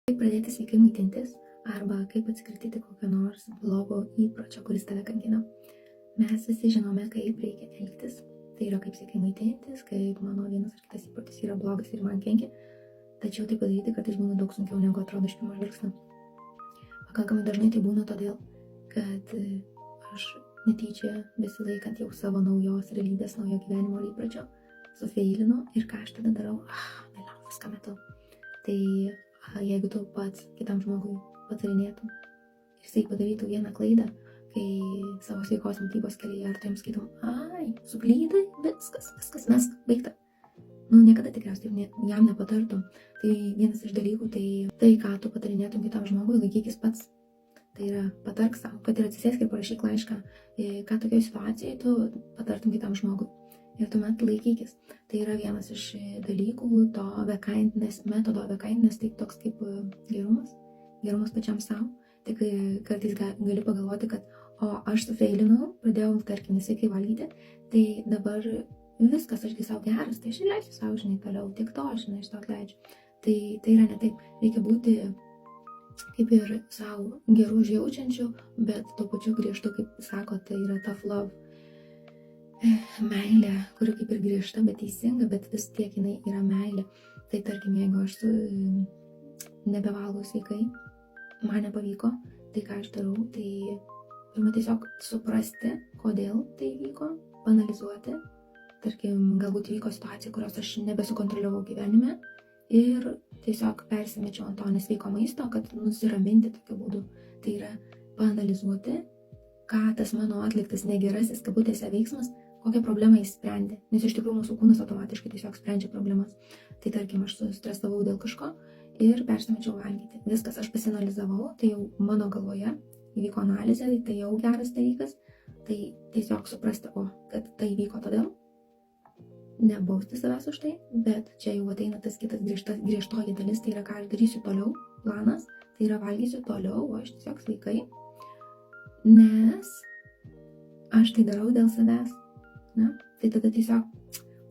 Kaip pradėti sveikai maitintis arba kaip atsikratyti kokio nors blogo įpročio, kuris tave kankina. Mes visi žinome, kaip reikia elgtis. Tai yra kaip sveikai maitintis, kaip mano vienas ar kitas įprotis yra blogas ir man kenkia. Tačiau tai padaryti kartais būna daug sunkiau negu atrodo iš pirmo žvilgsnio. Pakankamai dažnai tai būna todėl, kad aš netyčia besilaikant jau savo naujos realybės, naujo gyvenimo įpročio sufeilinu ir ką aš tada darau, vėliau viską metu. Tai jeigu tu pats kitam žmogui patarinėtum ir jisai padarytų vieną klaidą, kai savo sveikos mitybos kelyje, ar tu jums sakytum, suklydai, viskas, mes baigta. Niekada tikriausiai jam nepatartum. Tai vienas iš dalykų, tai ką tu patarinėtum kitam žmogui, laikykis pats. Tai yra patark savo, kad ir atsisėsk ir parašyk laišką, ką tokioje situacijoje tu patartum kitam žmogui. Ir tuomet laikykis. Tai yra vienas iš dalykų to metodo kindness, tai toks kaip gerumas pačiam savo. Tik kartais gali pagalvoti, kad aš sufeilinau, pradėjau, tarkim, nesveikai valgyti, tai dabar viskas, ašgi savo geras, tai aš ir leisiu savo, toliau, tik to, aš to atleidžiu. Tai yra ne taip, reikia būti kaip ir savo gerų užjaučiančių, bet tuo pačiu griežtu, kaip sako, tai yra tough love. Meilė, kuri kaip ir griežta, bet teisinga, bet vis tiek jinai yra meilė. Tai tarkim, jeigu aš nebevalgau sveikai, man nepavyko, tai ką aš darau, tai pirma tiesiog suprasti, kodėl tai vyko, analizuoti. Tarkim, galbūt vyko situacija, kurios aš nebesukontroliavau gyvenime ir tiesiog persimečiau ant to nesveiko maisto, kad nusiraminti tokiu būdu. Tai yra paanalizuoti, ką tas mano atliktas negerasis kabutėse veiksmas, kokią problemą jis sprendė. Nes iš tikrųjų mūsų kūnas automatiškai tiesiog sprendžia problemas. Tai tarkim, aš stresavau dėl kažko ir persimečiau valgyti. Viskas, aš pasianalizavau, tai jau mano galvoje įvyko analizė, tai jau geras dalykas. Tai tiesiog suprasti, kad tai vyko todėl, nebausti savęs už tai, bet čia jau ateina tas kitas griežtoji dalis, tai yra ką aš darysiu toliau, planas, tai yra valgysiu toliau, o aš tiesiog sveikai, nes aš tai darau dėl savęs. Tai tada tiesiog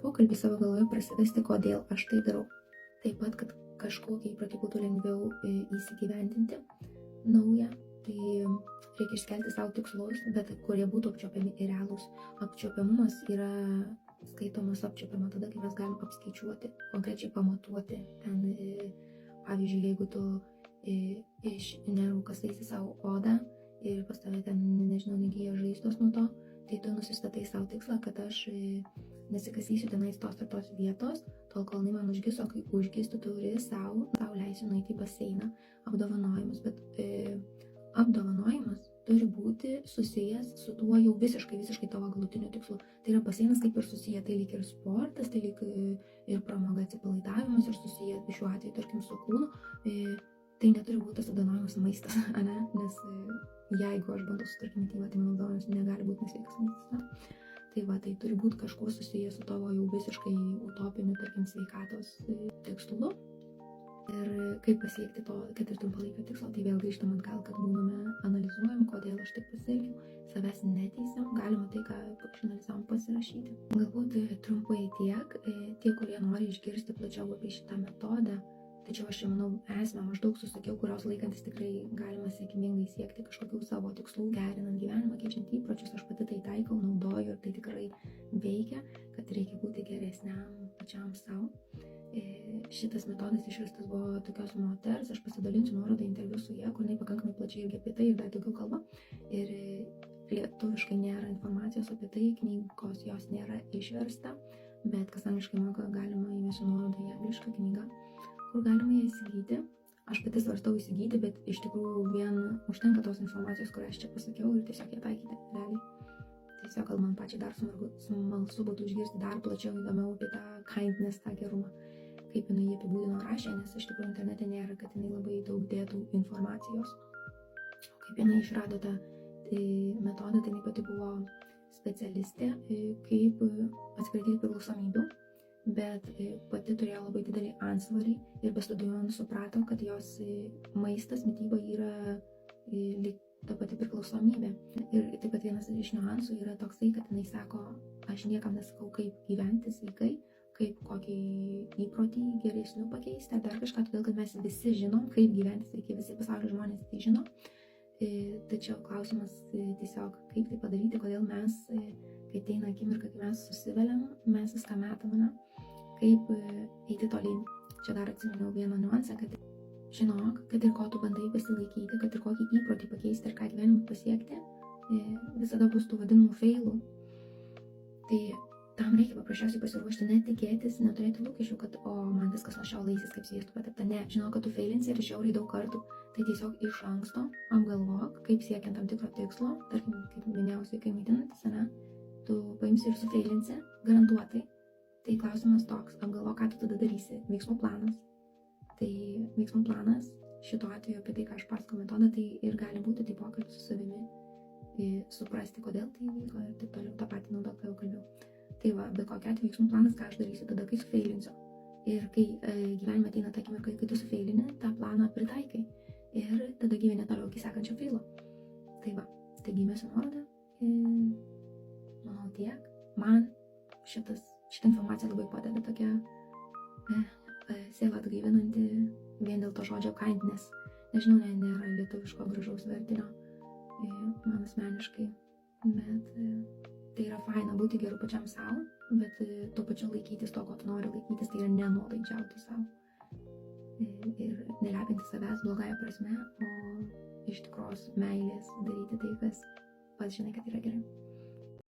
pokalbį savo galvoje prasivesti, kodėl aš tai darau. Taip pat, kad kažkokį įprotį būtų lengviau įsigyvendinti naują, tai reikia iškelti savo tikslus, bet kurie būtų apčiuopiami ir realūs. Apčiuopiamumas yra skaitomas apčiuopiama tada, kai mes galim apskaičiuoti, konkrečiai pamatuoti. Pavyzdžiui, jeigu tu iš nervų kasaisi savo odą ir pas tave ten, negyja žaizdos nuo to, tai tu nusistatai savo tikslą, kad aš nesikasysiu tenais tos ir tos vietos, tol kol jinai man užgis, o kai užgis, tu turi savo leisiu nueiti į baseiną, apdovanojimus, bet apdovanojimas turi būti susijęs su tuo jau visiškai tavo galutiniu tikslu. Tai yra baseinas kaip ir susiję, tai lyg ir sportas, tai lyg ir pramoga atsipalaidavimas ir susiję šiuo atveju, tarkim, su kūnu. Tai neturi būti tas apdovanojimas maistas, nes jeigu aš bandau sutarti mitybą, tai mano apdovanojimas negali būti nesveikas maistas. Tai tai turi būti kažkuo susijęs su tavo jau visiškai utopiniu, tarkim, sveikatos tikslu. Ir kaip pasiekti to, kad ir trumpalaikio tikslo, tai vėl grįžtam atgal, kad būname analizuojam, kodėl aš taip pasielgiau, savęs neteisiam, galima tai, ką išanalizavom, pasirašyti. Galbūt trumpai tiek, tie, kurie nori išgirsti plačiau apie šitą metodą, tačiau aš manau, esmę maždaug susakiau, kurios laikantis tikrai galima sėkmingai siekti kažkokių savo tikslų, gerinant gyvenimą, keičiant įpročius, aš pati tai taikau, naudoju ir tai tikrai veikia, kad reikia būti geresniam pačiam savo. Šitas metodas išrastas buvo tokios moters, aš pasidalinsiu nuorodą interviu su ja, kur jinai pakankamai plačiai irgi apie tai ir dar daugiau kalba. Ir lietuviškai nėra informacijos apie tai, knygos jos nėra išversta, bet kas angliškai moka, galima įmesiu nuorodą į anglišką knygą, kur galima ją įsigyti. Aš pati svarstau įsigyti, bet iš tikrųjų vien užtenka tos informacijos, kurią aš čia pasakiau ir tiesiog ją taikyti realiai. Tiesiog gal man pačiai dar smalsu būtų išgirsti dar plačiau įdomiau apie tą kindness, tą gerumą, kaip jinai jį apibūdino rašė, nes iš tikrųjų internete nėra, kad jinai labai daug dėtų informacijos. Kaip jinai išrado tą metodą, tai jinai pati buvo specialistė, kaip atsikratyti priklausomybių, bet pati turėjo labai didelį antsvorį ir bestudijuojant suprato, kad jos maistas, mityba yra lyg ta pati priklausomybė. Ir taip pat vienas iš niuansų yra toksai, kad jinai sako, aš niekam nesakau, kaip gyventi sveikai, kaip kokį įprotį geresnių pakeisti, ar dar kažką, todėl kad mes visi žinom, kaip gyventi sveikai, visi pasaulio žmonės tai žino. Tačiau klausimas tiesiog, kaip tai padaryti, kodėl mes, kai ateina akimirka, kai mes susiveliam, mes viską metam, ne? Kaip eiti tolyn. Čia dar atsiminiau vieną niuansą, kad žinok, kad ir ko tu bandai pasilaikyti, kad ir kokį įprotį pakeisti ir ką gyvenimą pasiekti, visada bus tų vadinamų failų. Tai tam reikia paprasčiausiai pasiruošti, netikėtis, neturėti lūkesčių, kad man viskas nuo šiol eisis kaip sviestu patepta. Ne, žinau, kad tu failinsi ir žiauriai daug kartų. Tai tiesiog iš anksto apgalvok, kaip siekiant tam tikro tikslo, tarkim, kaip minėjau, sveikai maitinantis, ne, tu paimsi ir sufailinsi, garantuotai. Tai klausimas toks, apgalvok, ką tu tada darysi. Veiksmų planas. Tai veiksmų planas, šituo atveju apie tai, ką aš pasakau metodą, tai ir gali būti tai pokalbis su savimi, suprasti, kodėl tai įvyko ir taip toliau, tą patį naudot, ką jau kalbėjau. Tai va, bet kokia atveju veiksmų planas, ką aš darysiu tada, kai sufailinsiu. Ir kai gyvenime ateina ta akimirka, kai tu sufailini, tą planą pritaikai. Ir tada gyveni toliau iki sekančio failo. Tai va, tai gimėsiu nuorodą. Manau tiek. Man šitą informaciją labai padeda tokia sielą atgaivinanti vien dėl to žodžio kindness. Nežinau, nėra lietuviško gražaus vertinio man asmeniškai, bet tai yra faina būti geru pačiam savo, bet tuo pačiu laikytis to, ko tu nori laikytis, tai yra nenuolaidžiauti savo. Ir nelepinti savęs blogąja prasme, o iš tikros meilės daryti tai, kas pats žinai, kad yra gerai.